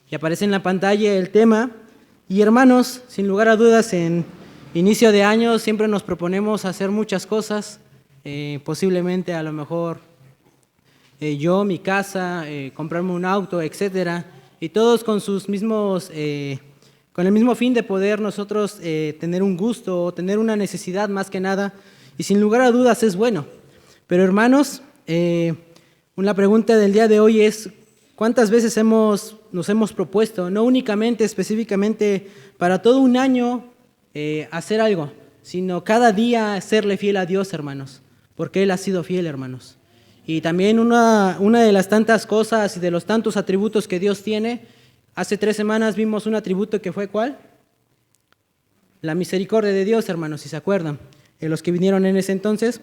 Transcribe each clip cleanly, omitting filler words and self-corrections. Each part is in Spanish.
Y aparece en la pantalla el tema. Y hermanos, sin lugar a dudas, en inicio de año siempre nos proponemos hacer muchas cosas, posiblemente a lo mejor yo, mi casa, comprarme un auto, etcétera, y todos con sus mismos, con el mismo fin de poder nosotros tener un gusto o tener una necesidad más que nada, y sin lugar a dudas es bueno. Pero hermanos, una pregunta del día de hoy es: ¿cuántas veces nos hemos propuesto, no únicamente específicamente para todo un año, hacer algo, sino cada día serle fiel a Dios, hermanos? Porque Él ha sido fiel, hermanos. Y también una de las tantas cosas y de los tantos atributos que Dios tiene, hace 3 semanas vimos un atributo que fue ¿cuál? La misericordia de Dios, hermanos, si se acuerdan, los que vinieron en ese entonces.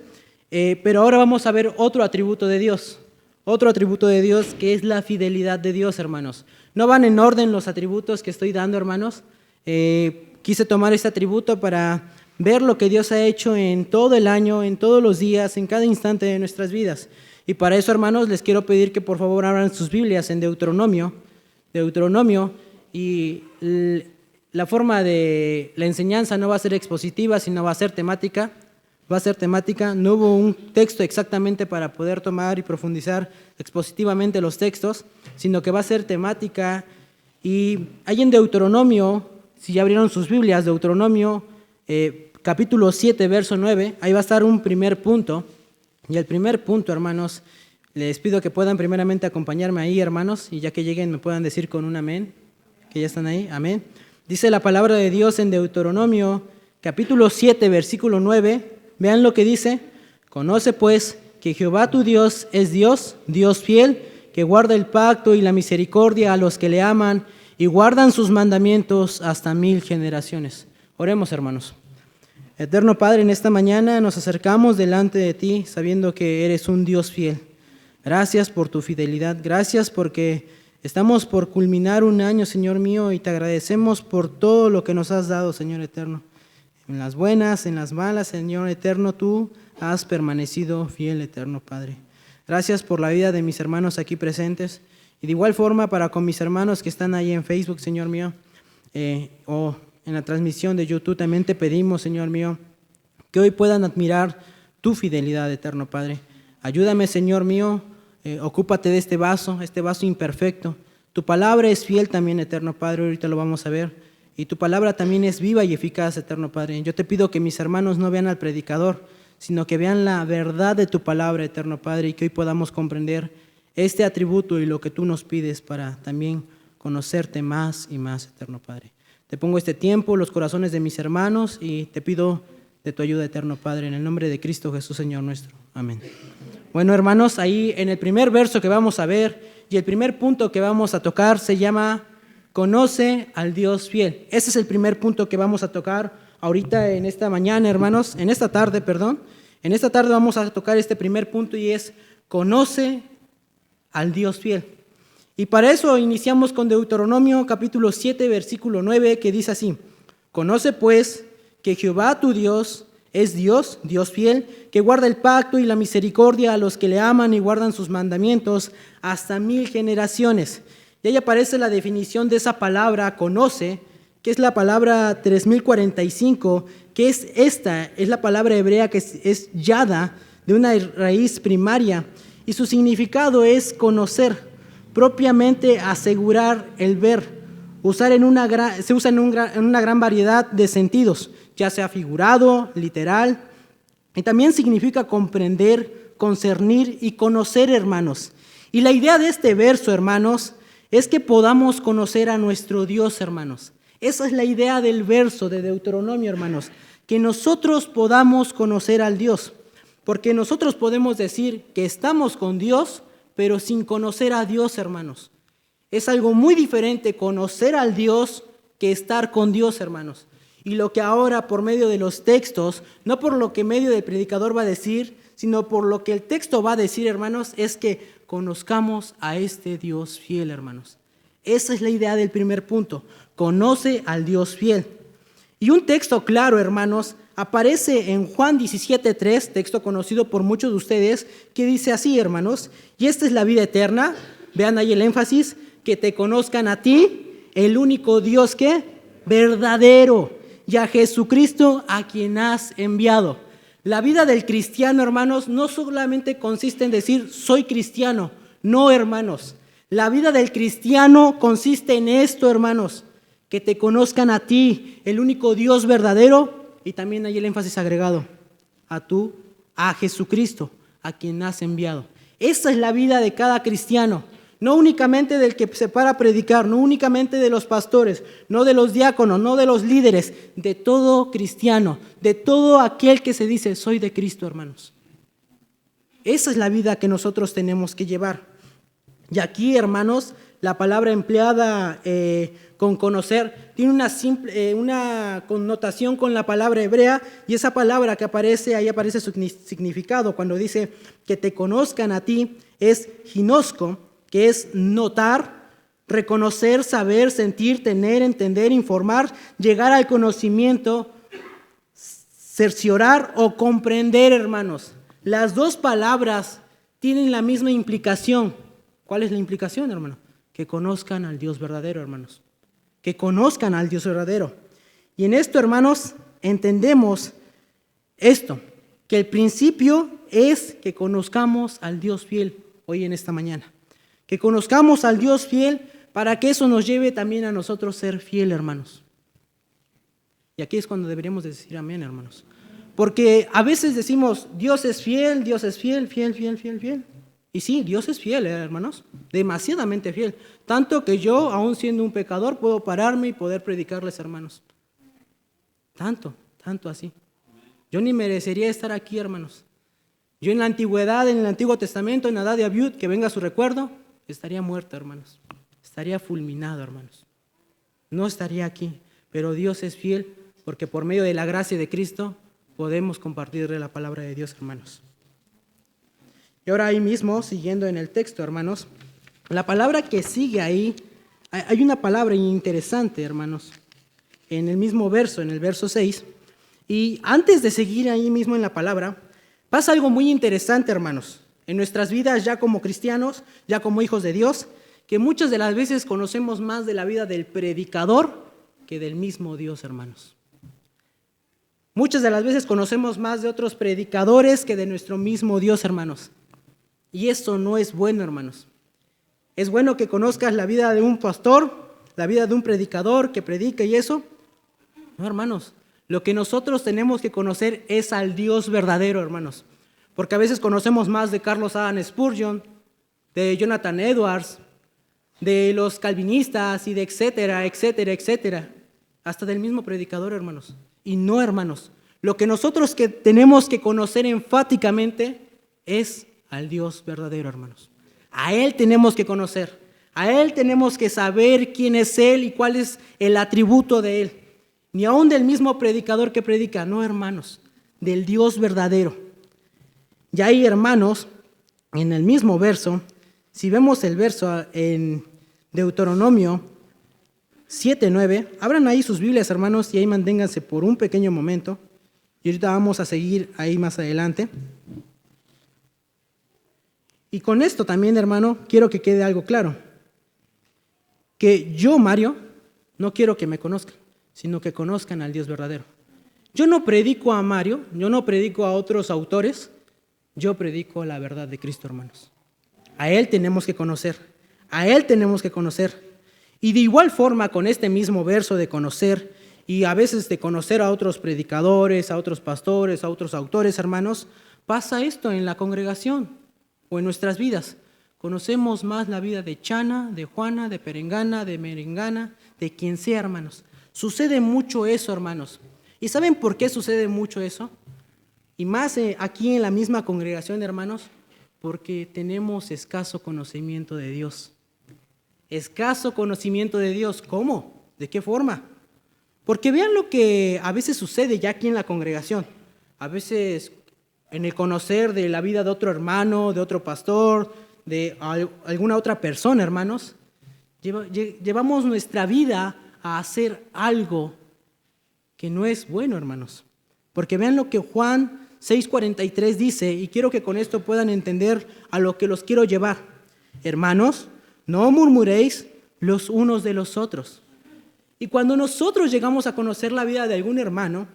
Pero ahora vamos a ver otro atributo de Dios. Otro atributo de Dios, que es la fidelidad de Dios, hermanos. No van en orden los atributos que estoy dando, hermanos. Quise tomar este atributo para ver lo que Dios ha hecho en todo el año, en todos los días, en cada instante de nuestras vidas. Y para eso, hermanos, les quiero pedir que por favor abran sus Biblias en Deuteronomio, y la forma de la enseñanza no va a ser expositiva, sino va a ser temática. No hubo un texto exactamente para poder tomar y profundizar expositivamente los textos, sino que va a ser temática. Y hay en Deuteronomio, si ya abrieron sus Biblias, Deuteronomio capítulo 7, verso 9, ahí va a estar un primer punto. Y el primer punto, hermanos, les pido que puedan primeramente acompañarme ahí, hermanos, y ya que lleguen me puedan decir con un amén, que ya están ahí, amén. Dice la palabra de Dios en Deuteronomio capítulo 7, versículo 9, vean lo que dice: conoce pues que Jehová tu Dios es Dios, Dios fiel, que guarda el pacto y la misericordia a los que le aman y guardan sus mandamientos hasta 1000 generaciones. Oremos, hermanos. Eterno Padre, en esta mañana nos acercamos delante de ti sabiendo que eres un Dios fiel. Gracias por tu fidelidad, gracias porque estamos por culminar un año, Señor mío, y te agradecemos por todo lo que nos has dado, Señor eterno. En las buenas, en las malas, Señor eterno, tú has permanecido fiel, eterno Padre. Gracias por la vida de mis hermanos aquí presentes, y de igual forma para con mis hermanos que están ahí en Facebook, Señor mío, o en la transmisión de YouTube. También te pedimos, Señor mío, que hoy puedan admirar tu fidelidad, eterno Padre. Ayúdame, Señor mío, ocúpate de este vaso imperfecto. Tu palabra es fiel también, eterno Padre, ahorita lo vamos a ver. Y tu palabra también es viva y eficaz, eterno Padre. Yo te pido que mis hermanos no vean al predicador, sino que vean la verdad de tu palabra, eterno Padre, y que hoy podamos comprender este atributo y lo que tú nos pides para también conocerte más y más, eterno Padre. Te pongo este tiempo, los corazones de mis hermanos, y te pido de tu ayuda, eterno Padre, en el nombre de Cristo Jesús, Señor nuestro. Amén. Bueno, hermanos, ahí en el primer verso que vamos a ver y el primer punto que vamos a tocar se llama conoce al Dios fiel. Ese es el primer punto que vamos a tocar ahorita en esta mañana, hermanos, en esta tarde vamos a tocar este primer punto, y es conoce al Dios fiel. Y para eso iniciamos con Deuteronomio capítulo 7, versículo 9, que dice así: conoce pues que Jehová tu Dios es Dios, Dios fiel, que guarda el pacto y la misericordia a los que le aman y guardan sus mandamientos hasta 1000 generaciones. Y ahí aparece la definición de esa palabra conoce, que es la palabra 3045, que es la palabra hebrea que es yada, de una raíz primaria, y su significado es conocer, propiamente asegurar el ver. Se usa en una gran variedad de sentidos, ya sea figurado, literal, y también significa comprender, concernir y conocer, hermanos. Y la idea de este verso, hermanos, es que podamos conocer a nuestro Dios, hermanos. Esa es la idea del verso de Deuteronomio, hermanos, que nosotros podamos conocer al Dios, porque nosotros podemos decir que estamos con Dios, pero sin conocer a Dios, hermanos. Es algo muy diferente conocer al Dios que estar con Dios, hermanos. Y lo que ahora por medio de los textos, no por lo que medio del predicador va a decir, sino por lo que el texto va a decir, hermanos, es que conozcamos a este Dios fiel, hermanos. Esa es la idea del primer punto. Conoce al Dios fiel. Y un texto claro, hermanos, aparece en Juan 17:3, texto conocido por muchos de ustedes, que dice así, hermanos: y esta es la vida eterna, vean ahí el énfasis, que te conozcan a ti, el único Dios que verdadero, y a Jesucristo a quien has enviado. La vida del cristiano, hermanos, no solamente consiste en decir soy cristiano, no, hermanos. La vida del cristiano consiste en esto, hermanos: que te conozcan a ti, el único Dios verdadero, y también hay el énfasis agregado, a Jesucristo, a quien has enviado. Esa es la vida de cada cristiano, no únicamente del que se para a predicar, no únicamente de los pastores, no de los diáconos, no de los líderes, de todo cristiano, de todo aquel que se dice soy de Cristo, hermanos. Esa es la vida que nosotros tenemos que llevar. Y aquí, hermanos, la palabra empleada con conocer tiene una connotación con la palabra hebrea, y esa palabra que aparece, ahí aparece su significado. Cuando dice que te conozcan a ti, es ginosco, que es notar, reconocer, saber, sentir, tener, entender, informar, llegar al conocimiento, cerciorar o comprender, hermanos. Las dos palabras tienen la misma implicación. ¿Cuál es la implicación, hermano? Que conozcan al Dios verdadero, hermanos. Que conozcan al Dios verdadero. Y en esto, hermanos, entendemos esto, que el principio es que conozcamos al Dios fiel hoy en esta mañana. Que conozcamos al Dios fiel para que eso nos lleve también a nosotros ser fiel, hermanos. Y aquí es cuando deberíamos decir amén, hermanos. Porque a veces decimos, Dios es fiel, fiel. Y sí, Dios es fiel, hermanos, demasiadamente fiel. Tanto que yo, aún siendo un pecador, puedo pararme y poder predicarles, hermanos. Tanto así. Yo ni merecería estar aquí, hermanos. Yo en la antigüedad, en el Antiguo Testamento, en la edad de Abiud, que venga a su recuerdo, estaría muerto, hermanos. Estaría fulminado, hermanos. No estaría aquí. Pero Dios es fiel porque por medio de la gracia de Cristo podemos compartirle la palabra de Dios, hermanos. Y ahora ahí mismo, siguiendo en el texto, hermanos, la palabra que sigue ahí, hay una palabra interesante, hermanos, en el mismo verso, en el verso 6. Y antes de seguir ahí mismo en la palabra, pasa algo muy interesante, hermanos, en nuestras vidas ya como cristianos, ya como hijos de Dios, que muchas de las veces conocemos más de la vida del predicador que del mismo Dios, hermanos. Muchas de las veces conocemos más de otros predicadores que de nuestro mismo Dios, hermanos. Y esto no es bueno, hermanos. Es bueno que conozcas la vida de un pastor, la vida de un predicador que predica y eso. No, hermanos. Lo que nosotros tenemos que conocer es al Dios verdadero, hermanos. Porque a veces conocemos más de Carlos Adam Spurgeon, de Jonathan Edwards, de los calvinistas y de etcétera. Hasta del mismo predicador, hermanos. Y no, hermanos. Lo que nosotros que tenemos que conocer enfáticamente es al Dios verdadero, hermanos. A Él tenemos que conocer, a Él tenemos que saber quién es Él y cuál es el atributo de Él. Ni aún del mismo predicador que predica, no, hermanos, del Dios verdadero. Y ahí, hermanos, en el mismo verso, si vemos el verso en Deuteronomio 7:9, abran ahí sus Biblias, hermanos, y ahí manténganse por un pequeño momento. Y ahorita vamos a seguir ahí más adelante. Y con esto también, hermano, quiero que quede algo claro. Que yo, Mario, no quiero que me conozcan, sino que conozcan al Dios verdadero. Yo no predico a Mario, yo no predico a otros autores, yo predico la verdad de Cristo, hermanos. A Él tenemos que conocer, a Él tenemos que conocer. Y de igual forma, con este mismo verso de conocer, y a veces de conocer a otros predicadores, a otros pastores, a otros autores, hermanos, pasa esto en la congregación. O en nuestras vidas, conocemos más la vida de Chana, de Juana, de Perengana, de Merengana, de quien sea, hermanos. Sucede mucho eso, hermanos. ¿Y saben por qué sucede mucho eso? Y más aquí en la misma congregación, hermanos, porque tenemos escaso conocimiento de Dios. Escaso conocimiento de Dios. ¿Cómo? ¿De qué forma? Porque vean lo que a veces sucede ya aquí en la congregación. A veces en el conocer de la vida de otro hermano, de otro pastor, de alguna otra persona, hermanos, llevamos nuestra vida a hacer algo que no es bueno, hermanos. Porque vean lo que Juan 6:43 dice, y quiero que con esto puedan entender a lo que los quiero llevar. Hermanos, no murmuréis los unos de los otros. Y cuando nosotros llegamos a conocer la vida de algún hermano,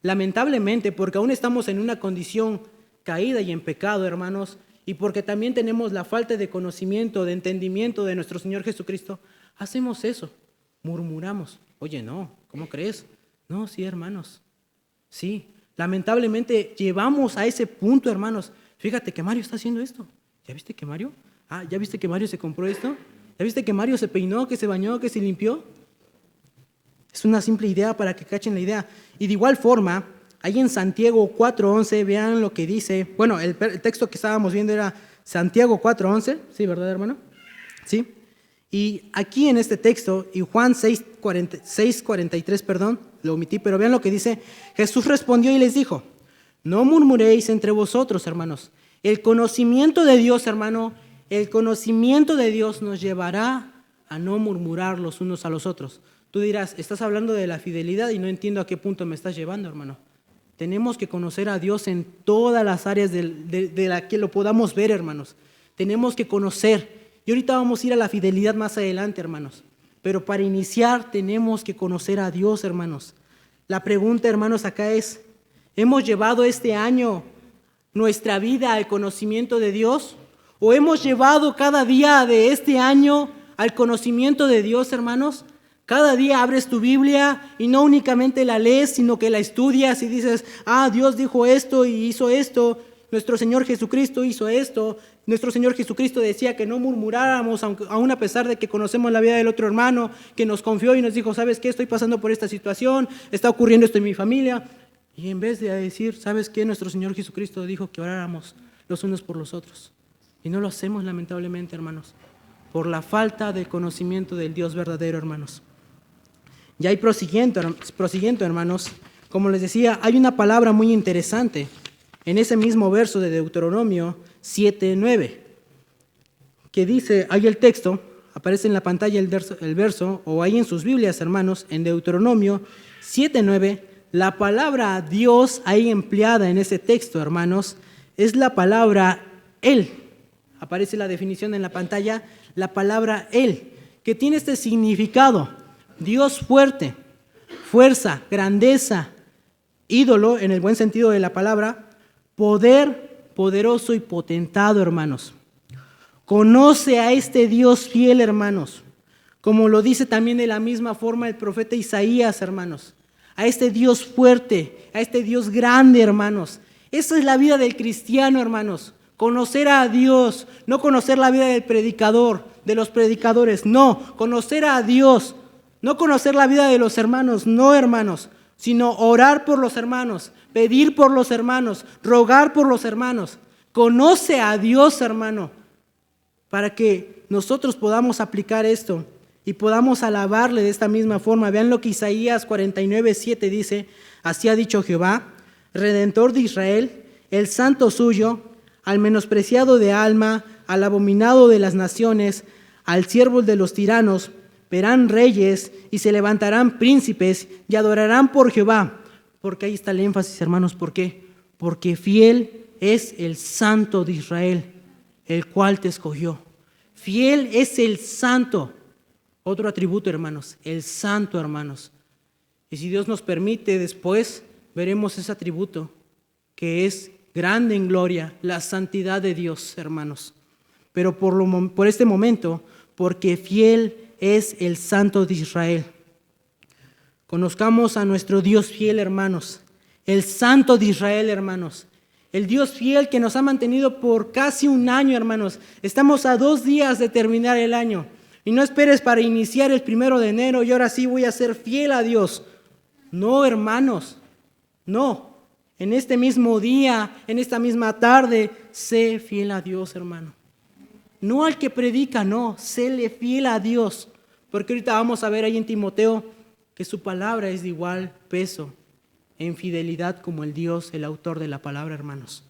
lamentablemente, porque aún estamos en una condición caída y en pecado, hermanos, y porque también tenemos la falta de conocimiento, de entendimiento de nuestro Señor Jesucristo, hacemos eso, murmuramos. Oye, no, ¿cómo crees? No, sí, hermanos, sí. Lamentablemente llevamos a ese punto, hermanos. Fíjate que Mario está haciendo esto. ¿Ya viste que Mario? ¿Ya viste que Mario se compró esto? ¿Ya viste que Mario se peinó, que se bañó, que se limpió? Es una simple idea para que cachen la idea. Y de igual forma, ahí en Santiago 4:11, vean lo que dice. Bueno, el texto que estábamos viendo era Santiago 4:11. Sí, ¿verdad, hermano? Sí. Y aquí en este texto, y Juan 6:43, perdón, lo omití, pero vean lo que dice. Jesús respondió y les dijo, no murmuréis entre vosotros, hermanos. El conocimiento de Dios, hermano, el conocimiento de Dios nos llevará a no murmurar los unos a los otros. Tú dirás, estás hablando de la fidelidad y no entiendo a qué punto me estás llevando, hermano. Tenemos que conocer a Dios en todas las áreas de la que lo podamos ver, hermanos. Tenemos que conocer. Y ahorita vamos a ir a la fidelidad más adelante, hermanos. Pero para iniciar tenemos que conocer a Dios, hermanos. La pregunta, hermanos, acá es, ¿hemos llevado este año nuestra vida al conocimiento de Dios? ¿O hemos llevado cada día de este año al conocimiento de Dios, hermanos? Cada día abres tu Biblia y no únicamente la lees, sino que la estudias y dices, Dios dijo esto y hizo esto. Nuestro Señor Jesucristo hizo esto. Nuestro Señor Jesucristo decía que no murmuráramos, aún a pesar de que conocemos la vida del otro hermano, que nos confió y nos dijo, ¿sabes qué? Estoy pasando por esta situación, está ocurriendo esto en mi familia. Y en vez de decir, ¿sabes qué? Nuestro Señor Jesucristo dijo que oráramos los unos por los otros. Y no lo hacemos, lamentablemente, hermanos, por la falta de conocimiento del Dios verdadero, hermanos. Y ahí prosiguiendo, hermanos, como les decía, hay una palabra muy interesante en ese mismo verso de Deuteronomio 7:9, que dice, ahí el texto, aparece en la pantalla el verso, o ahí en sus Biblias, hermanos, en Deuteronomio 7:9, la palabra Dios ahí empleada en ese texto, hermanos, es la palabra Él. Aparece la definición en la pantalla, la palabra Él, que tiene este significado: Dios fuerte, fuerza, grandeza, ídolo en el buen sentido de la palabra, poder, poderoso y potentado, hermanos. Conoce a este Dios fiel, hermanos, como lo dice también de la misma forma el profeta Isaías, hermanos. A este Dios fuerte, a este Dios grande, hermanos. Esa es la vida del cristiano, hermanos. Conocer a Dios, no conocer la vida del predicador, de los predicadores, no, conocer a Dios, no conocer la vida de los hermanos, no, hermanos, sino orar por los hermanos, pedir por los hermanos, rogar por los hermanos. Conoce a Dios, hermano, para que nosotros podamos aplicar esto y podamos alabarle de esta misma forma. Vean lo que Isaías 49:7 dice: así ha dicho Jehová, Redentor de Israel, el santo suyo, al menospreciado de alma, al abominado de las naciones, al siervo de los tiranos, verán reyes y se levantarán príncipes y adorarán por Jehová. Porque ahí está el énfasis, hermanos. ¿Por qué? Porque fiel es el santo de Israel, el cual te escogió. Fiel es el santo. Otro atributo, hermanos, el santo, hermanos. Y si Dios nos permite, después veremos ese atributo que es grande en gloria, la santidad de Dios, hermanos. Pero por este momento, porque fiel es el santo de Israel. Conozcamos a nuestro Dios fiel, hermanos. El santo de Israel, hermanos. El Dios fiel que nos ha mantenido por casi un año, hermanos. Estamos a 2 días de terminar el año. Y no esperes para iniciar el 1 de enero y ahora sí voy a ser fiel a Dios. No, hermanos, no. En este mismo día, en esta misma tarde, sé fiel a Dios, hermano. No al que predica, no, séle fiel a Dios. Porque ahorita vamos a ver ahí en Timoteo que su palabra es de igual peso en fidelidad como el Dios, el autor de la palabra, hermanos.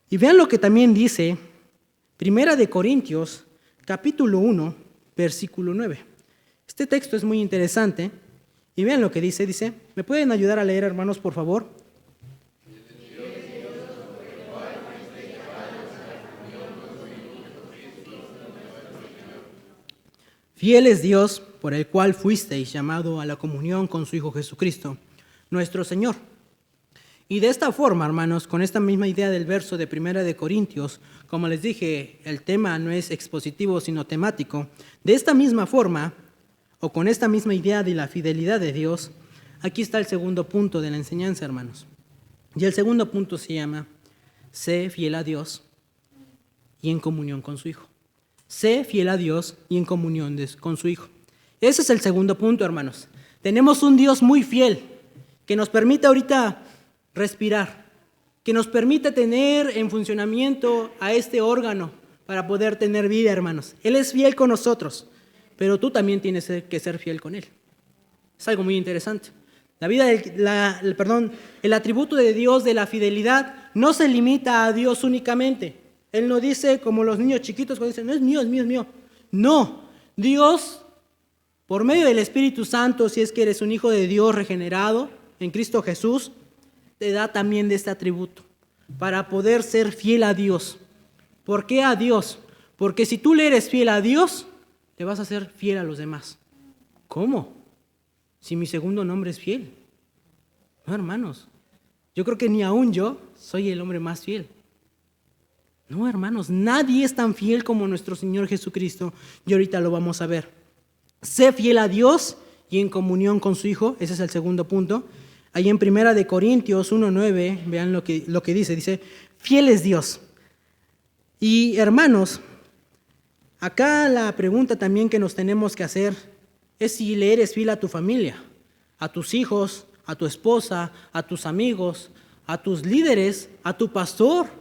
Y vean lo que también dice 1 de Corintios, capítulo 1, versículo 9. Este texto es muy interesante. Y vean lo que dice, ¿me pueden ayudar a leer, hermanos, por favor? Fiel es Dios por el cual fuisteis llamado a la comunión con su Hijo Jesucristo, nuestro Señor. Y de esta forma, hermanos, con esta misma idea del verso de 1 de Corintios, como les dije, el tema no es expositivo sino temático. De esta misma forma, o con esta misma idea de la fidelidad de Dios, aquí está el segundo punto de la enseñanza, hermanos. Y el segundo punto se llama, sé fiel a Dios y en comunión con su Hijo. Sé fiel a Dios y en comunión con su Hijo. Ese es el segundo punto, hermanos. Tenemos un Dios muy fiel que nos permite ahorita respirar, que nos permite tener en funcionamiento a este órgano para poder tener vida, hermanos. Él es fiel con nosotros, pero tú también tienes que ser fiel con Él. Es algo muy interesante. El atributo de Dios de la fidelidad no se limita a Dios únicamente. Él no dice como los niños chiquitos cuando dicen, no es mío, es mío, es mío. No, Dios, por medio del Espíritu Santo, si es que eres un hijo de Dios regenerado en Cristo Jesús, te da también de este atributo para poder ser fiel a Dios. ¿Por qué a Dios? Porque si tú le eres fiel a Dios, le vas a ser fiel a los demás. ¿Cómo? Si mi segundo nombre es fiel. No, hermanos, yo creo que ni aún yo soy el hombre más fiel. No, hermanos, nadie es tan fiel como nuestro Señor Jesucristo, y ahorita lo vamos a ver. Sé fiel a Dios y en comunión con su Hijo, ese es el segundo punto. Ahí en 1 de Corintios 1:9, vean lo que dice, fiel es Dios. Y hermanos, acá la pregunta también que nos tenemos que hacer es si le eres fiel a tu familia, a tus hijos, a tu esposa, a tus amigos, a tus líderes, a tu pastor.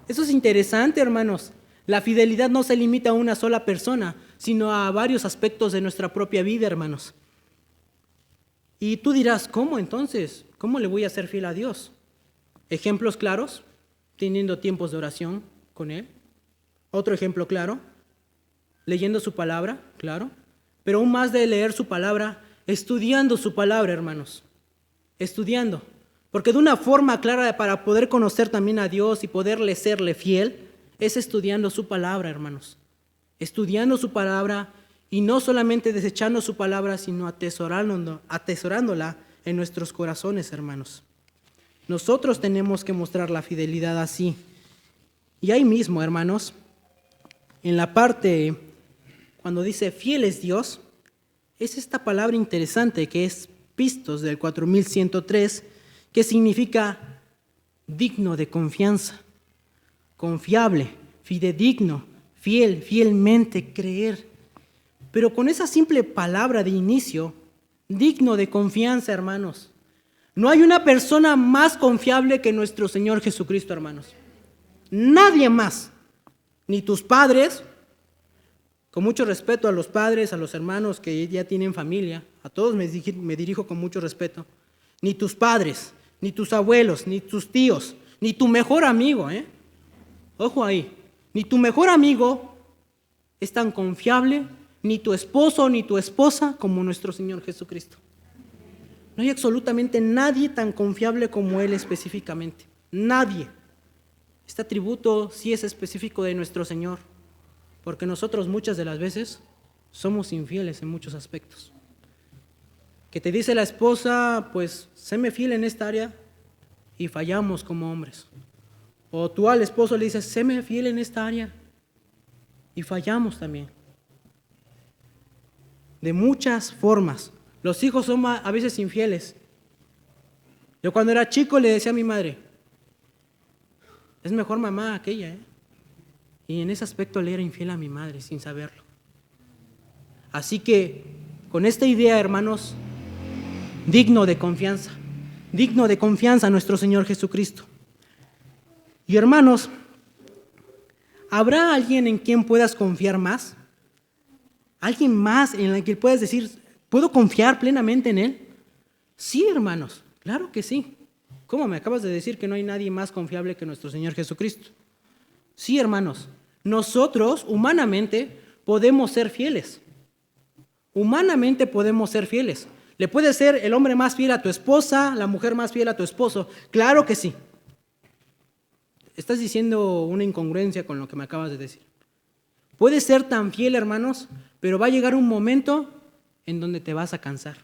Eso es interesante, hermanos. La fidelidad no se limita a una sola persona, sino a varios aspectos de nuestra propia vida, hermanos. Y tú dirás, ¿cómo entonces? ¿Cómo le voy a ser fiel a Dios? Ejemplos claros, teniendo tiempos de oración con Él. Otro ejemplo claro, leyendo su palabra, claro. Pero aún más de leer su palabra, estudiando su palabra, hermanos. Estudiando. Porque de una forma clara para poder conocer también a Dios y poderle serle fiel, es estudiando su palabra, hermanos. Estudiando su palabra y no solamente desechando su palabra, sino atesorándola en nuestros corazones, hermanos. Nosotros tenemos que mostrar la fidelidad así. Y ahí mismo, hermanos, en la parte cuando dice fiel es Dios, es esta palabra interesante que es pistos del 4103, que significa digno de confianza, confiable, fidedigno, fiel, fielmente, creer. Pero con esa simple palabra de inicio, digno de confianza, hermanos, no hay una persona más confiable que nuestro Señor Jesucristo, hermanos. Nadie más, ni tus padres, con mucho respeto a los padres, a los hermanos que ya tienen familia, a todos me dirijo con mucho respeto, ni tus padres, ni tus abuelos, ni tus tíos, ni tu mejor amigo, Ojo ahí, ni tu mejor amigo es tan confiable, ni tu esposo ni tu esposa como nuestro Señor Jesucristo. No hay absolutamente nadie tan confiable como Él específicamente. Nadie. Este atributo sí es específico de nuestro Señor, porque nosotros muchas de las veces somos infieles en muchos aspectos. Que te dice la esposa, pues, séme fiel en esta área, y fallamos como hombres. O tú al esposo le dices, séme fiel en esta área, y fallamos también. De muchas formas. Los hijos son a veces infieles. Yo cuando era chico le decía a mi madre, es mejor mamá aquella, Y en ese aspecto le era infiel a mi madre sin saberlo. Así que, con esta idea, hermanos, digno de confianza nuestro Señor Jesucristo. Y hermanos, ¿habrá alguien en quien puedas confiar más? ¿Alguien más en el que puedas decir, ¿puedo confiar plenamente en Él? Sí, hermanos, claro que sí. ¿Cómo me acabas de decir que no hay nadie más confiable que nuestro Señor Jesucristo? Sí, hermanos, nosotros humanamente podemos ser fieles. Humanamente podemos ser fieles. ¿Le puede ser el hombre más fiel a tu esposa, la mujer más fiel a tu esposo? Claro que sí. Estás diciendo una incongruencia con lo que me acabas de decir. Puedes ser tan fiel, hermanos, pero va a llegar un momento en donde te vas a cansar.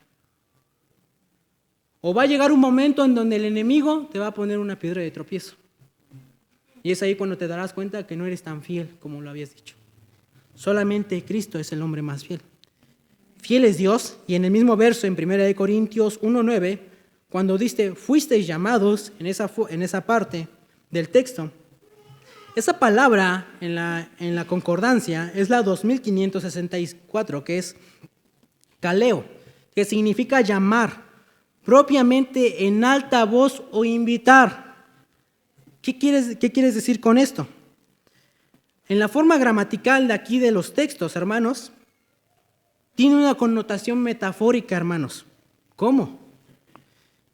O va a llegar un momento en donde el enemigo te va a poner una piedra de tropiezo. Y es ahí cuando te darás cuenta que no eres tan fiel como lo habías dicho. Solamente Cristo es el hombre más fiel. Fiel es Dios, y en el mismo verso en 1 Corintios 1:9, cuando dice, fuisteis llamados, en esa parte del texto, esa palabra en la concordancia es la 2564, que es kaleo, que significa llamar, propiamente en alta voz o invitar. ¿Qué quieres decir con esto? En la forma gramatical de aquí de los textos, hermanos, tiene una connotación metafórica, hermanos. ¿Cómo?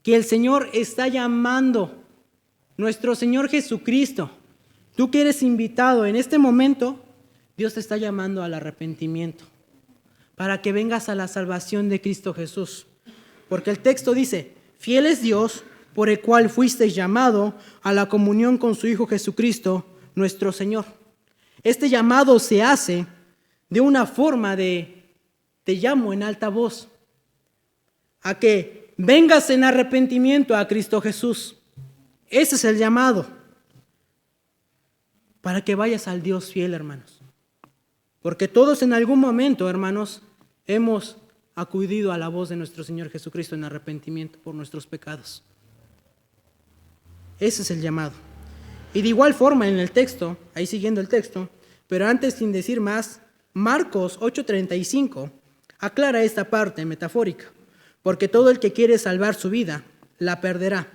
Que el Señor está llamando, nuestro Señor Jesucristo. Tú que eres invitado en este momento, Dios te está llamando al arrepentimiento, para que vengas a la salvación de Cristo Jesús. Porque el texto dice, fiel es Dios, por el cual fuisteis llamado a la comunión con su Hijo Jesucristo, nuestro Señor. Este llamado se hace de una forma de, te llamo en alta voz, a que vengas en arrepentimiento a Cristo Jesús. Ese es el llamado, para que vayas al Dios fiel, hermanos. Porque todos en algún momento, hermanos, hemos acudido a la voz de nuestro Señor Jesucristo en arrepentimiento por nuestros pecados. Ese es el llamado. Y de igual forma en el texto, ahí siguiendo el texto, pero antes sin decir más, Marcos 8:35 aclara esta parte metafórica. Porque todo el que quiere salvar su vida, la perderá.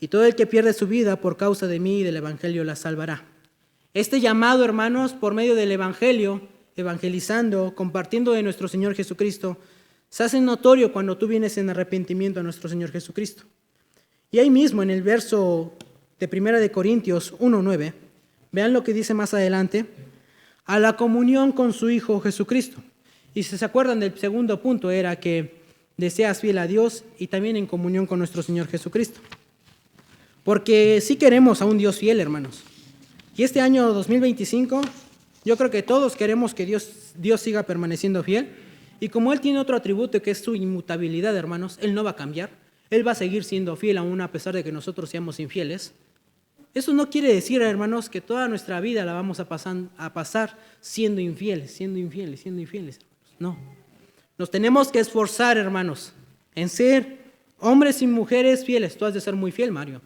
Y todo el que pierde su vida por causa de mí y del Evangelio la salvará. Este llamado, hermanos, por medio del Evangelio, evangelizando, compartiendo de nuestro Señor Jesucristo, se hace notorio cuando tú vienes en arrepentimiento a nuestro Señor Jesucristo. Y ahí mismo en el verso de 1 Corintios 1:9, vean lo que dice más adelante, a la comunión con su Hijo Jesucristo. Y si se acuerdan del segundo punto era que deseas fiel a Dios y también en comunión con nuestro Señor Jesucristo. Porque sí queremos a un Dios fiel, hermanos. Y este año 2025, yo creo que todos queremos que Dios siga permaneciendo fiel. Y como Él tiene otro atributo que es su inmutabilidad, hermanos, Él no va a cambiar. Él va a seguir siendo fiel aún a pesar de que nosotros seamos infieles. Eso no quiere decir, hermanos, que toda nuestra vida la vamos a pasar siendo infieles. No. Nos tenemos que esforzar, hermanos, en ser hombres y mujeres fieles. Tú has de ser muy fiel, Mario.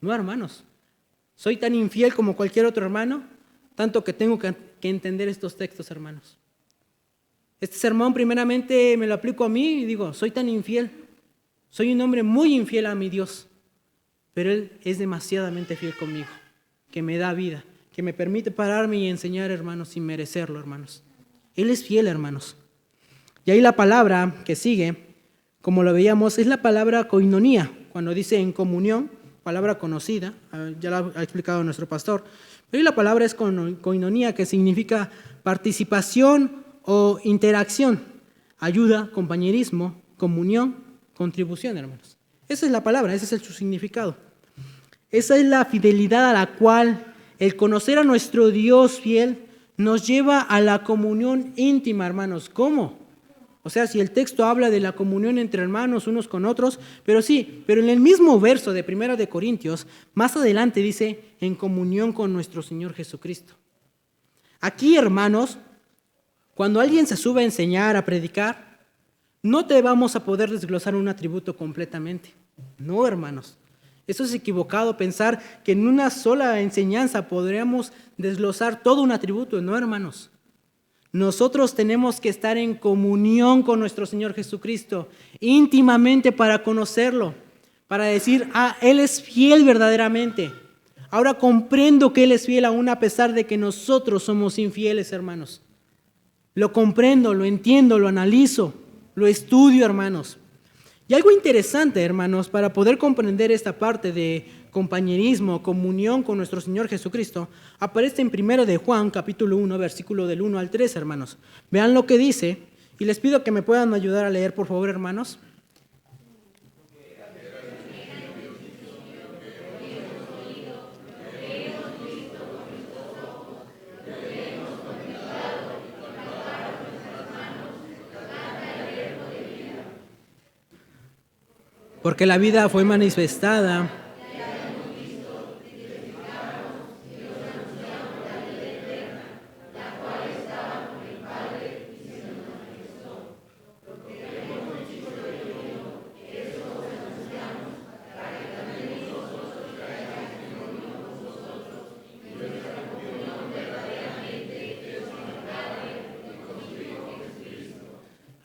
No, hermanos. Soy tan infiel como cualquier otro hermano, tanto que tengo que entender estos textos, hermanos. Este sermón primeramente me lo aplico a mí y digo, soy tan infiel. Soy un hombre muy infiel a mi Dios, pero Él es demasiadamente fiel conmigo, que me da vida, que me permite pararme y enseñar, hermanos, sin merecerlo, hermanos. Él es fiel, hermanos. Y ahí la palabra que sigue, como lo veíamos, es la palabra koinonía, cuando dice en comunión, palabra conocida, ya la ha explicado nuestro pastor, pero ahí la palabra es koinonía, que significa participación o interacción, ayuda, compañerismo, comunión, contribución, hermanos. Esa es la palabra, ese es su significado. Esa es la fidelidad a la cual el conocer a nuestro Dios fiel nos lleva a la comunión íntima, hermanos. ¿Cómo? O sea, si el texto habla de la comunión entre hermanos unos con otros, pero en el mismo verso de 1 Corintios, más adelante dice, en comunión con nuestro Señor Jesucristo. Aquí, hermanos, cuando alguien se sube a enseñar, a predicar, no te vamos a poder desglosar un atributo completamente. No, hermanos. Eso es equivocado pensar que en una sola enseñanza podríamos desglosar todo un atributo. No, hermanos. Nosotros tenemos que estar en comunión con nuestro Señor Jesucristo, íntimamente para conocerlo, para decir, Él es fiel verdaderamente. Ahora comprendo que Él es fiel aún a pesar de que nosotros somos infieles, hermanos. Lo comprendo, lo entiendo, lo analizo, lo estudio, hermanos. Y algo interesante, hermanos, para poder comprender esta parte de compañerismo, comunión con nuestro Señor Jesucristo, aparece en 1 de Juan, capítulo 1, versículo del 1 al 3, hermanos. Vean lo que dice, y les pido que me puedan ayudar a leer, por favor, hermanos. porque la vida fue manifestada.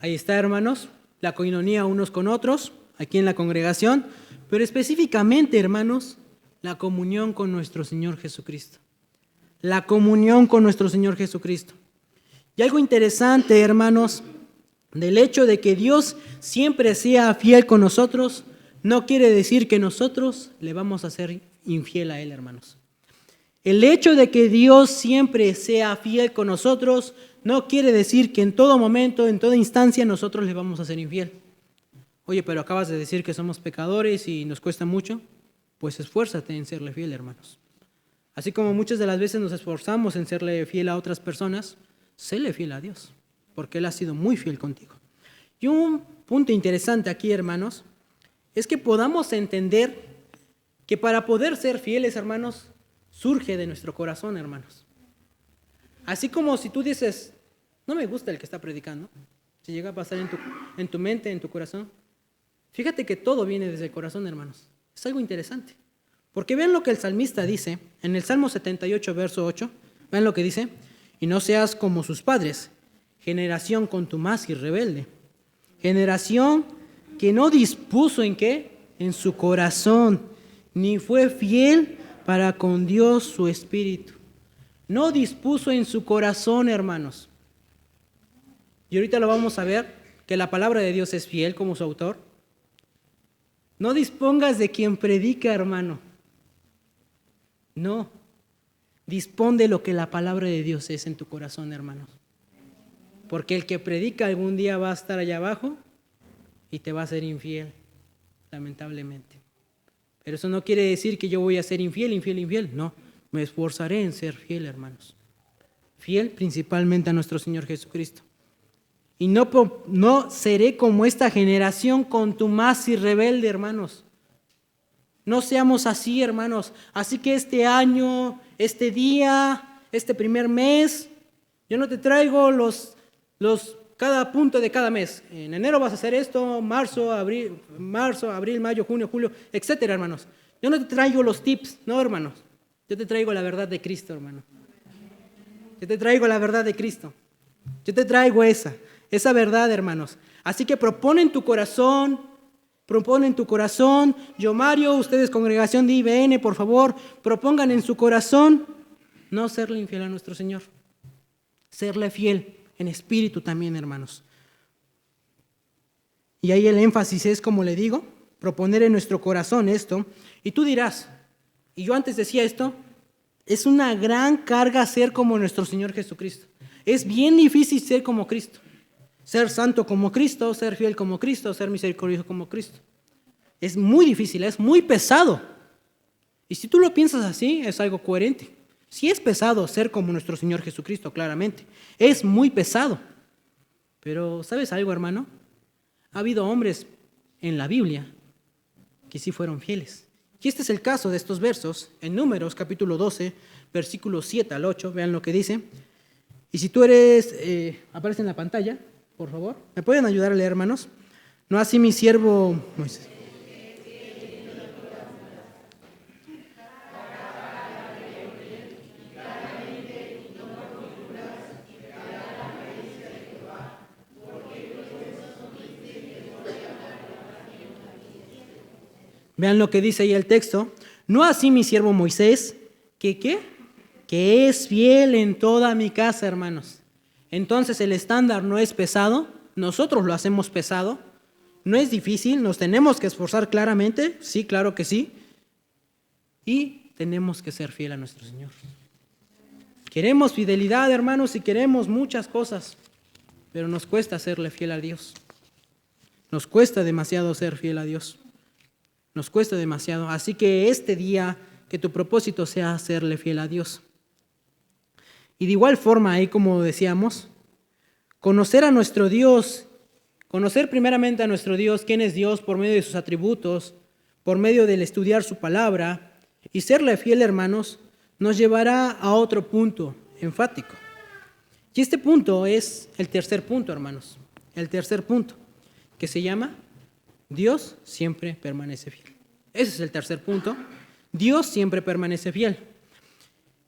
Ahí está, hermanos, la coinonía unos con otros, aquí en la congregación, pero específicamente, hermanos, la comunión con nuestro Señor Jesucristo. La comunión con nuestro Señor Jesucristo. Y algo interesante, hermanos, del hecho de que Dios siempre sea fiel con nosotros, no quiere decir que nosotros le vamos a ser infiel a Él, hermanos. El hecho de que Dios siempre sea fiel con nosotros no quiere decir que en todo momento, en toda instancia, nosotros le vamos a ser infiel. Oye, pero acabas de decir que somos pecadores y nos cuesta mucho. Pues esfuérzate en serle fiel, hermanos. Así como muchas de las veces nos esforzamos en serle fiel a otras personas, séle fiel a Dios, porque Él ha sido muy fiel contigo. Y un punto interesante aquí, hermanos, es que podamos entender que para poder ser fieles, hermanos, surge de nuestro corazón, hermanos. Así como si tú dices, no me gusta el que está predicando, si llega a pasar en tu mente, en tu corazón, fíjate que todo viene desde el corazón, hermanos. Es algo interesante. Porque vean lo que el salmista dice en el Salmo 78, verso 8. Vean lo que dice. Y no seas como sus padres, generación contumaz y rebelde. Generación que no dispuso en qué, en su corazón, ni fue fiel para con Dios su espíritu. No dispuso en su corazón, hermanos. Y ahorita lo vamos a ver, que la palabra de Dios es fiel como su autor. No dispongas de quien predica, hermano. No. Dispón de lo que la palabra de Dios es en tu corazón, hermanos. Porque el que predica algún día va a estar allá abajo y te va a ser infiel, lamentablemente. Pero eso no quiere decir que yo voy a ser infiel. No, me esforzaré en ser fiel, hermanos. Fiel principalmente a nuestro Señor Jesucristo. Y no seré como esta generación contumaz y rebelde, hermanos. No seamos así, hermanos. Así que este año, este día, este primer mes, yo no te traigo cada punto de cada mes. En enero vas a hacer esto, marzo, abril, mayo, junio, julio, etcétera, hermanos. Yo no te traigo los tips, no, hermanos. Yo te traigo la verdad de Cristo, hermano. Yo te traigo la verdad de Cristo. Yo te traigo esa verdad, hermanos. Así que propone en tu corazón, yo, Mario, ustedes, congregación de IBN, por favor, propongan en su corazón no serle infiel a nuestro Señor. Serle fiel en espíritu también, hermanos. Y ahí el énfasis es, como le digo, proponer en nuestro corazón esto. Y tú dirás, y yo antes decía esto, es una gran carga ser como nuestro Señor Jesucristo. Es bien difícil ser como Cristo. Ser santo como Cristo, ser fiel como Cristo, ser misericordioso como Cristo. Es muy difícil, es muy pesado. Y si tú lo piensas así, es algo coherente. Sí es pesado ser como nuestro Señor Jesucristo, claramente. Es muy pesado. Pero, ¿sabes algo, hermano? Ha habido hombres en la Biblia que sí fueron fieles. Y este es el caso de estos versos en Números, capítulo 12, versículos 7 al 8. Vean lo que dice. Y si tú eres, aparece en la pantalla, por favor. ¿Me pueden ayudar a leer, hermanos? No así mi siervo Moisés. Vean lo que dice ahí el texto. No así mi siervo Moisés, que es fiel en toda mi casa, hermanos. Entonces el estándar no es pesado, nosotros lo hacemos pesado, no es difícil, nos tenemos que esforzar claramente, sí, claro que sí, y tenemos que ser fiel a nuestro Señor. Queremos fidelidad, hermanos, y queremos muchas cosas, pero nos cuesta serle fiel a Dios. Nos cuesta demasiado ser fiel a Dios. Nos cuesta demasiado. Así que este día, que tu propósito sea serle fiel a Dios. Y de igual forma, ahí como decíamos, conocer a nuestro Dios Conocer primeramente a nuestro Dios, quién es Dios por medio de sus atributos, por medio del estudiar su palabra y serle fiel, hermanos, nos llevará a otro punto enfático. Y este punto es el tercer punto, hermanos. El tercer punto, que se llama Dios siempre permanece fiel. Ese es el tercer punto. Dios siempre permanece fiel.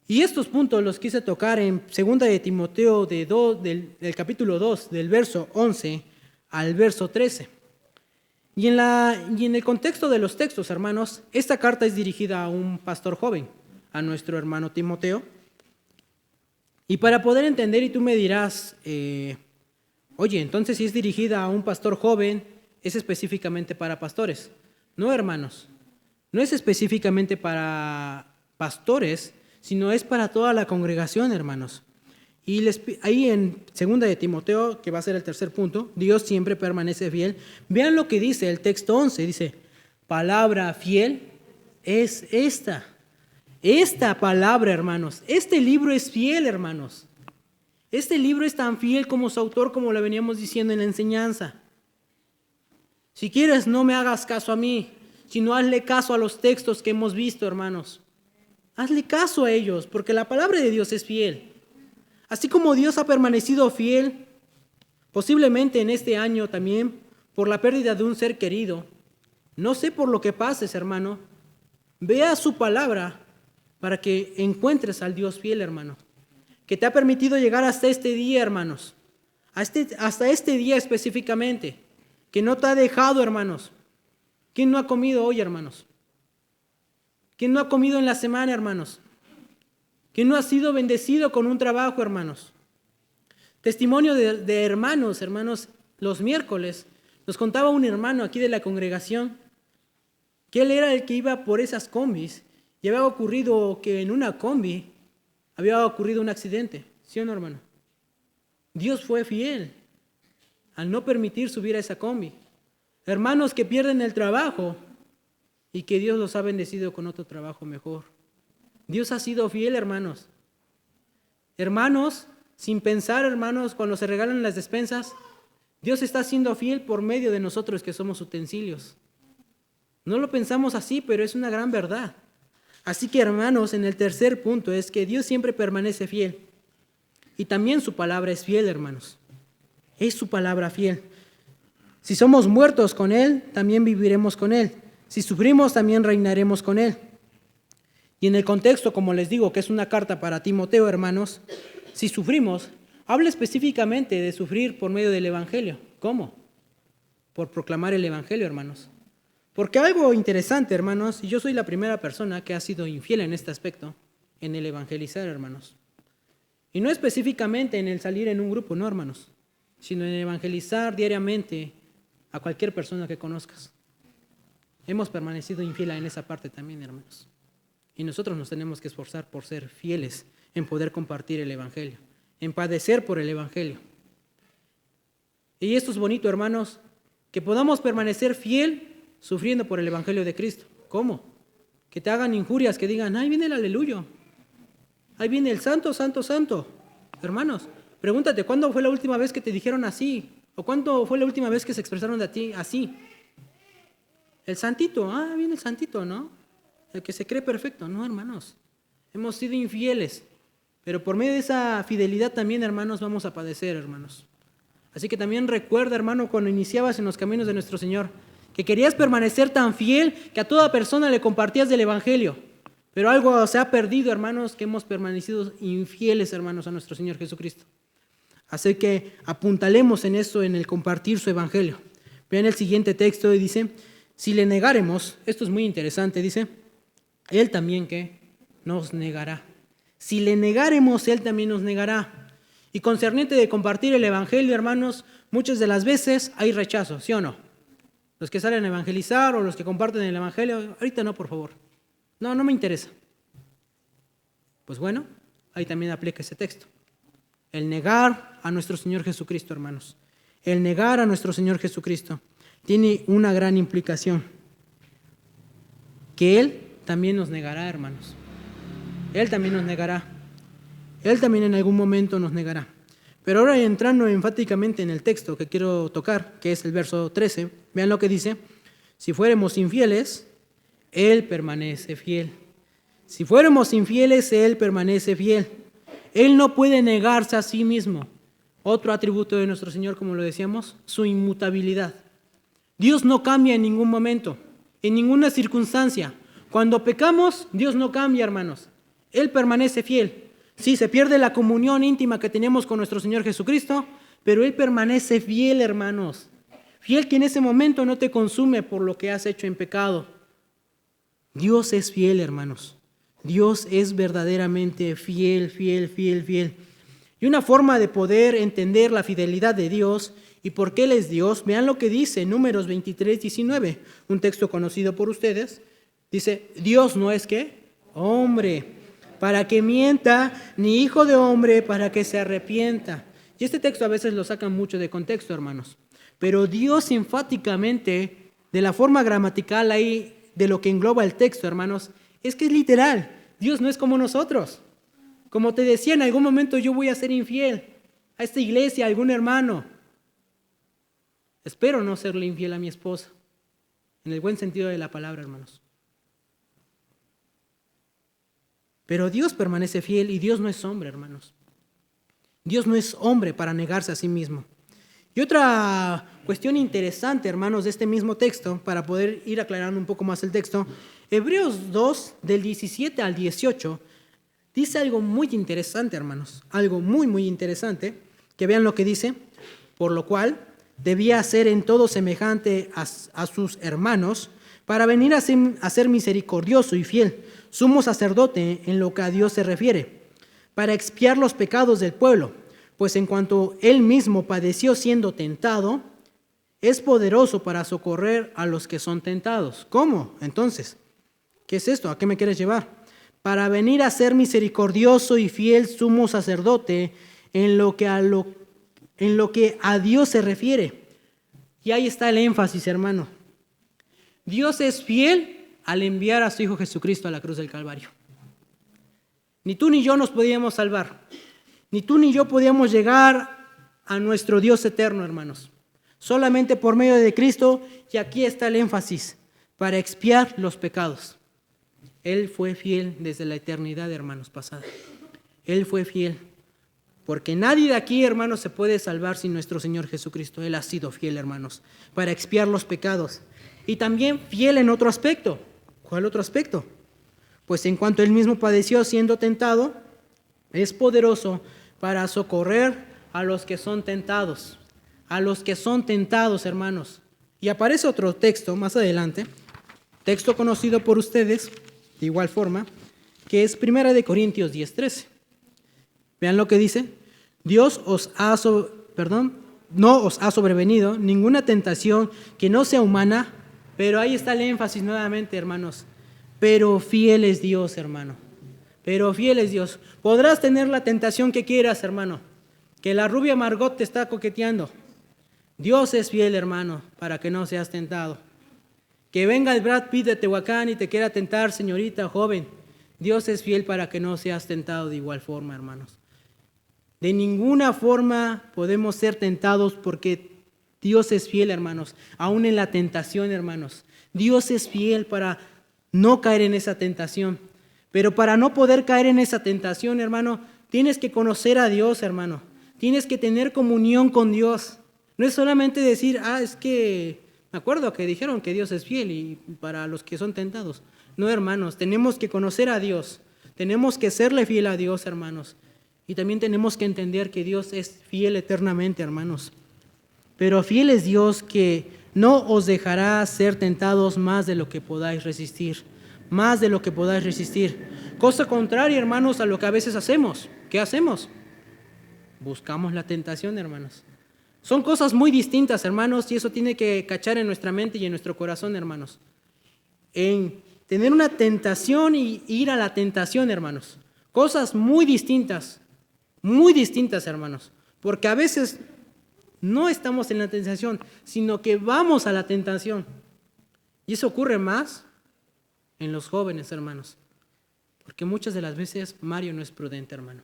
Y estos puntos los quise tocar en 2 de Timoteo del capítulo 2, del verso 11 al verso 13. Y en el contexto de los textos, hermanos, esta carta es dirigida a un pastor joven, a nuestro hermano Timoteo. Y para poder entender, y tú me dirás, oye, entonces si es dirigida a un pastor joven, es específicamente para pastores. No, hermanos, no es específicamente para pastores, sino es para toda la congregación, hermanos. Y ahí en 2 de Timoteo, que va a ser el tercer punto, Dios siempre permanece fiel. Vean lo que dice el texto 11, dice, palabra fiel es esta. Esta palabra, hermanos, este libro es fiel, hermanos. Este libro es tan fiel como su autor, como lo veníamos diciendo en la enseñanza. Si quieres, no me hagas caso a mí, sino hazle caso a los textos que hemos visto, hermanos. Hazle caso a ellos, porque la palabra de Dios es fiel. Así como Dios ha permanecido fiel, posiblemente en este año también, por la pérdida de un ser querido. No sé por lo que pases, hermano. Vea su palabra para que encuentres al Dios fiel, hermano, que te ha permitido llegar hasta este día, hermanos, hasta este día específicamente, que no te ha dejado, hermanos. ¿Quién no ha comido hoy, hermanos? ¿Quién no ha comido en la semana, hermanos? ¿Quién no ha sido bendecido con un trabajo, hermanos? Testimonio de hermanos, los miércoles, nos contaba un hermano aquí de la congregación que él era el que iba por esas combis y había ocurrido que en una combi había ocurrido un accidente. ¿Sí o no, hermano? Dios fue fiel al no permitir subir a esa combi. Hermanos que pierden el trabajo y que Dios los ha bendecido con otro trabajo mejor. Dios ha sido fiel, hermanos. Hermanos, sin pensar, hermanos, cuando se regalan las despensas, Dios está siendo fiel por medio de nosotros que somos utensilios. No lo pensamos así, pero es una gran verdad. Así que, hermanos, en el tercer punto es que Dios siempre permanece fiel. Y también su palabra es fiel, hermanos. Es su palabra fiel. Si somos muertos con Él, también viviremos con Él. Si sufrimos, también reinaremos con Él. Y en el contexto, como les digo, que es una carta para Timoteo, hermanos, si sufrimos, habla específicamente de sufrir por medio del Evangelio. ¿Cómo? Por proclamar el Evangelio, hermanos. Porque algo interesante, hermanos, y yo soy la primera persona que ha sido infiel en este aspecto, en el evangelizar, hermanos. Y no específicamente en el salir en un grupo, no, hermanos, sino en evangelizar diariamente a cualquier persona que conozcas. Hemos permanecido infiel en esa parte también, hermanos. Y nosotros nos tenemos que esforzar por ser fieles en poder compartir el Evangelio, en padecer por el Evangelio. Y esto es bonito, hermanos, que podamos permanecer fiel sufriendo por el Evangelio de Cristo. ¿Cómo? Que te hagan injurias, que digan, ahí viene el aleluya, ahí viene el santo, santo, santo. Hermanos, pregúntate, ¿cuándo fue la última vez que te dijeron así? ¿O cuándo fue la última vez que se expresaron de ti así? El santito, viene el santito, ¿no? El que se cree perfecto. No, hermanos, hemos sido infieles, pero por medio de esa fidelidad también, hermanos, vamos a padecer, hermanos. Así que también recuerda, hermano, cuando iniciabas en los caminos de nuestro Señor, que querías permanecer tan fiel que a toda persona le compartías del Evangelio. Pero algo se ha perdido, hermanos, que hemos permanecido infieles, hermanos, a nuestro Señor Jesucristo. Así que apuntalemos en eso, en el compartir su Evangelio. Vean el siguiente texto y dice, si le negáremos, esto es muy interesante, dice, Él también que nos negará. Si le negáremos, Él también nos negará. Y concerniente de compartir el Evangelio, hermanos, muchas de las veces hay rechazo, ¿sí o no? Los que salen a evangelizar o los que comparten el Evangelio, ahorita no, por favor. No me interesa. Pues bueno, ahí también aplica ese texto. El negar a nuestro Señor Jesucristo, hermanos. El negar a nuestro Señor Jesucristo tiene una gran implicación. Que Él también nos negará, hermanos. Él también nos negará. Él también en algún momento nos negará. Pero ahora entrando enfáticamente en el texto que quiero tocar, que es el verso 13, vean lo que dice: si fuéramos infieles, Él permanece fiel. Si fuéramos infieles, Él permanece fiel. Él no puede negarse a sí mismo. Otro atributo de nuestro Señor, como lo decíamos, su inmutabilidad. Dios no cambia en ningún momento, en ninguna circunstancia. Cuando pecamos, Dios no cambia, hermanos. Él permanece fiel. Sí, se pierde la comunión íntima que tenemos con nuestro Señor Jesucristo, pero Él permanece fiel, hermanos. Fiel que en ese momento no te consume por lo que has hecho en pecado. Dios es fiel, hermanos. Dios es verdaderamente fiel, fiel, fiel, fiel. Y una forma de poder entender la fidelidad de Dios y por qué Él es Dios, vean lo que dice Números 23, 19, un texto conocido por ustedes. Dice: Dios no es ¿qué? Hombre, para que mienta, ni hijo de hombre para que se arrepienta. Y este texto a veces lo sacan mucho de contexto, hermanos. Pero Dios enfáticamente, de la forma gramatical ahí, de lo que engloba el texto, hermanos, es que es literal. Dios no es como nosotros. Como te decía, en algún momento yo voy a ser infiel a esta iglesia, a algún hermano. Espero no serle infiel a mi esposa, en el buen sentido de la palabra, hermanos. Pero Dios permanece fiel y Dios no es hombre, hermanos. Dios no es hombre para negarse a sí mismo. Y otra cuestión interesante, hermanos, de este mismo texto, para poder ir aclarando un poco más el texto, Hebreos 2, del 17 al 18, dice algo muy interesante, hermanos, algo muy, muy interesante, que vean lo que dice: por lo cual debía ser en todo semejante a sus hermanos, para venir a ser misericordioso y fiel, sumo sacerdote en lo que a Dios se refiere, para expiar los pecados del pueblo, pues en cuanto él mismo padeció siendo tentado, es poderoso para socorrer a los que son tentados. ¿Cómo? Entonces, ¿qué es esto? ¿A qué me quieres llevar? Para venir a ser misericordioso y fiel sumo sacerdote en lo que a Dios se refiere. Y ahí está el énfasis, hermano. Dios es fiel al enviar a su Hijo Jesucristo a la cruz del Calvario. Ni tú ni yo nos podíamos salvar. Ni tú ni yo podíamos llegar a nuestro Dios eterno, hermanos. Solamente por medio de Cristo, y aquí está el énfasis, para expiar los pecados. Él fue fiel desde la eternidad, hermanos, pasada. Él fue fiel. Porque nadie de aquí, hermanos, se puede salvar sin nuestro Señor Jesucristo. Él ha sido fiel, hermanos, para expiar los pecados. Y también fiel en otro aspecto. ¿Cuál otro aspecto? Pues en cuanto él mismo padeció siendo tentado, es poderoso para socorrer a los que son tentados. A los que son tentados, hermanos. Y aparece otro texto más adelante, texto conocido por ustedes, de igual forma, que es 1 Corintios 10:13. Vean lo que dice: Dios no os ha sobrevenido ninguna tentación que no sea humana, pero ahí está el énfasis nuevamente, hermanos. Pero fiel es Dios, hermano. Pero fiel es Dios. Podrás tener la tentación que quieras, hermano. Que la rubia Margot te está coqueteando. Dios es fiel, hermano, para que no seas tentado. Que venga el Brad Pitt de Tehuacán y te quiera tentar, señorita joven. Dios es fiel para que no seas tentado de igual forma, hermanos. De ninguna forma podemos ser tentados porque Dios es fiel, hermanos. Aún en la tentación, hermanos. Dios es fiel para no caer en esa tentación. Pero para no poder caer en esa tentación, hermano, tienes que conocer a Dios, hermano. Tienes que tener comunión con Dios. No es solamente decir, es que me acuerdo que dijeron que Dios es fiel y para los que son tentados. No, hermanos, tenemos que conocer a Dios. Tenemos que serle fiel a Dios, hermanos. Y también tenemos que entender que Dios es fiel eternamente, hermanos. Pero fiel es Dios que no os dejará ser tentados más de lo que podáis resistir. Más de lo que podáis resistir. Cosa contraria, hermanos, a lo que a veces hacemos. ¿Qué hacemos? Buscamos la tentación, hermanos. Son cosas muy distintas, hermanos, y eso tiene que cachar en nuestra mente y en nuestro corazón, hermanos. En tener una tentación y ir a la tentación, hermanos. Cosas muy distintas, hermanos. Porque a veces no estamos en la tentación, sino que vamos a la tentación. Y eso ocurre más en los jóvenes, hermanos. Porque muchas de las veces Mario no es prudente, hermano.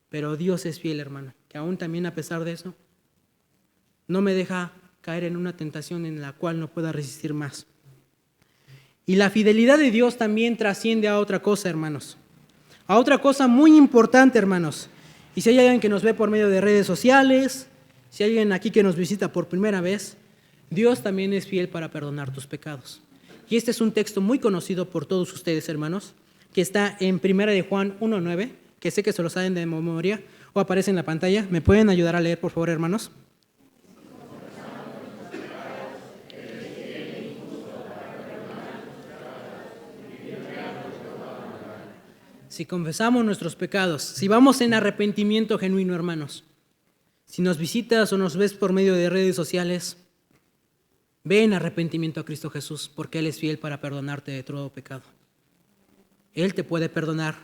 Pero Dios es fiel, hermano, que aún también a pesar de eso, no me deja caer en una tentación en la cual no pueda resistir más. Y la fidelidad de Dios también trasciende a otra cosa, hermanos. A otra cosa muy importante, hermanos. Y si hay alguien que nos ve por medio de redes sociales, si hay alguien aquí que nos visita por primera vez, Dios también es fiel para perdonar tus pecados. Y este es un texto muy conocido por todos ustedes, hermanos, que está en 1 de Juan 1:9, que sé que se lo saben de memoria, o aparece en la pantalla. ¿Me pueden ayudar a leer, por favor, hermanos? Si confesamos nuestros pecados, si vamos en arrepentimiento genuino, hermanos, si nos visitas o nos ves por medio de redes sociales, ve en arrepentimiento a Cristo Jesús, porque Él es fiel para perdonarte de todo pecado. Él te puede perdonar,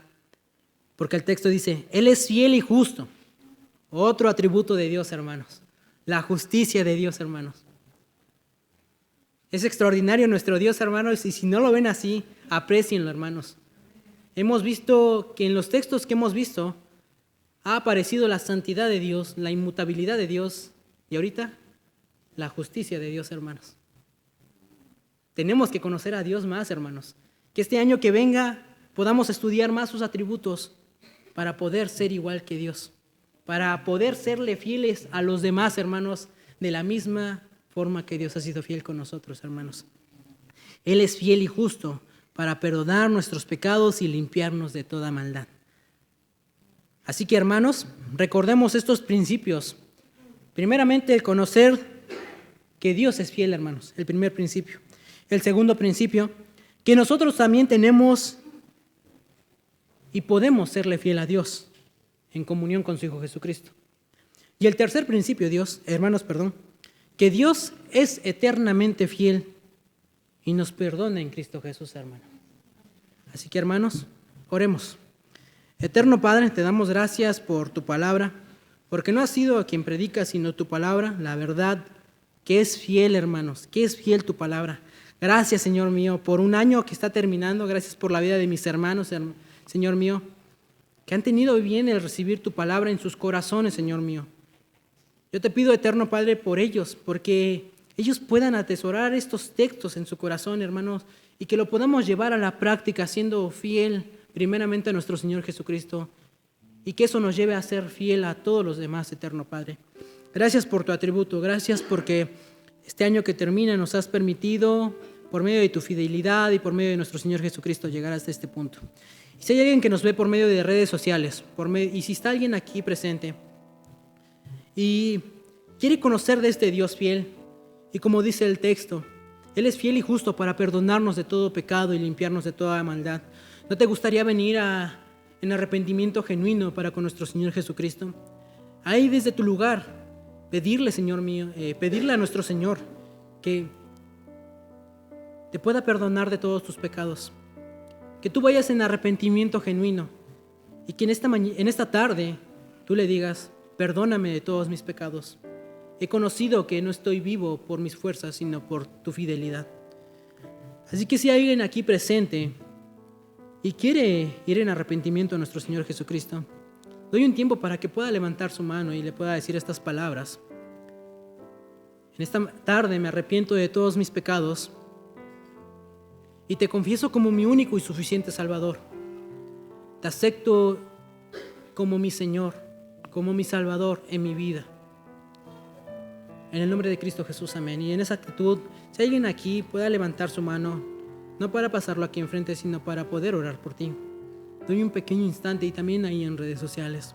porque el texto dice, Él es fiel y justo. Otro atributo de Dios, hermanos, la justicia de Dios, hermanos. Es extraordinario nuestro Dios, hermanos, y si no lo ven así, aprécienlo, hermanos. Hemos visto que en los textos que hemos visto ha aparecido la santidad de Dios, la inmutabilidad de Dios y ahorita la justicia de Dios, hermanos. Tenemos que conocer a Dios más, hermanos. Que este año que venga podamos estudiar más sus atributos para poder ser igual que Dios, para poder serle fieles a los demás, hermanos, de la misma forma que Dios ha sido fiel con nosotros, hermanos. Él es fiel y justo para perdonar nuestros pecados y limpiarnos de toda maldad. Así que, hermanos, recordemos estos principios. Primeramente, el conocer que Dios es fiel, hermanos, el primer principio. El segundo principio, que nosotros también tenemos y podemos serle fiel a Dios en comunión con su Hijo Jesucristo. Y el tercer principio, que Dios es eternamente fiel y nos perdona en Cristo Jesús, hermano. Así que, hermanos, oremos. Eterno Padre, te damos gracias por tu palabra, porque no has sido a quien predica, sino tu palabra, la verdad, que es fiel, hermanos, que es fiel tu palabra. Gracias, Señor mío, por un año que está terminando. Gracias por la vida de mis hermanos, Señor mío, que han tenido bien el recibir tu palabra en sus corazones, Señor mío. Yo te pido, eterno Padre, por ellos, porque ellos puedan atesorar estos textos en su corazón, hermanos, y que lo podamos llevar a la práctica siendo fiel primeramente a nuestro Señor Jesucristo, y que eso nos lleve a ser fiel a todos los demás, eterno Padre. Gracias por tu atributo, gracias porque este año que termina nos has permitido, por medio de tu fidelidad y por medio de nuestro Señor Jesucristo, llegar hasta este punto. Y si hay alguien que nos ve por medio de redes sociales, y si está alguien aquí presente y quiere conocer de este Dios fiel, y como dice el texto, Él es fiel y justo para perdonarnos de todo pecado y limpiarnos de toda maldad. ¿No te gustaría venir en arrepentimiento genuino para con nuestro Señor Jesucristo? Ahí desde tu lugar, pedirle, Señor mío, pedirle a nuestro Señor que te pueda perdonar de todos tus pecados. Que tú vayas en arrepentimiento genuino y que en esta tarde tú le digas, perdóname de todos mis pecados. He conocido que no estoy vivo por mis fuerzas, sino por tu fidelidad. Así que si hay alguien aquí presente y quiere ir en arrepentimiento a nuestro Señor Jesucristo, doy un tiempo para que pueda levantar su mano y le pueda decir estas palabras. En esta tarde me arrepiento de todos mis pecados y te confieso como mi único y suficiente Salvador. Te acepto como mi Señor, como mi Salvador en mi vida. En el nombre de Cristo Jesús, amén. Y en esa actitud, si alguien aquí pueda levantar su mano, no para pasarlo aquí enfrente, sino para poder orar por ti. Doy un pequeño instante y también ahí en redes sociales.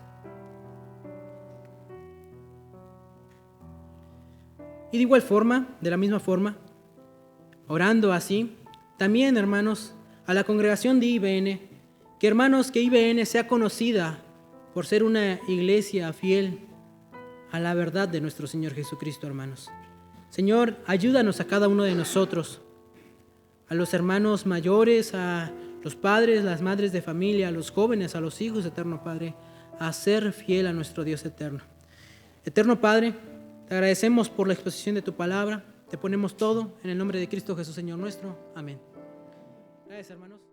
Y de igual forma, de la misma forma, orando así, también, hermanos, a la congregación de IBN, que hermanos, que IBN sea conocida por ser una iglesia fiel a la verdad de nuestro Señor Jesucristo, hermanos. Señor, ayúdanos a cada uno de nosotros, a los hermanos mayores, a los padres, las madres de familia, a los jóvenes, a los hijos, eterno Padre, a ser fiel a nuestro Dios eterno. Eterno Padre, te agradecemos por la exposición de tu palabra, te ponemos todo en el nombre de Cristo Jesús, Señor nuestro. Amén. Gracias, hermanos.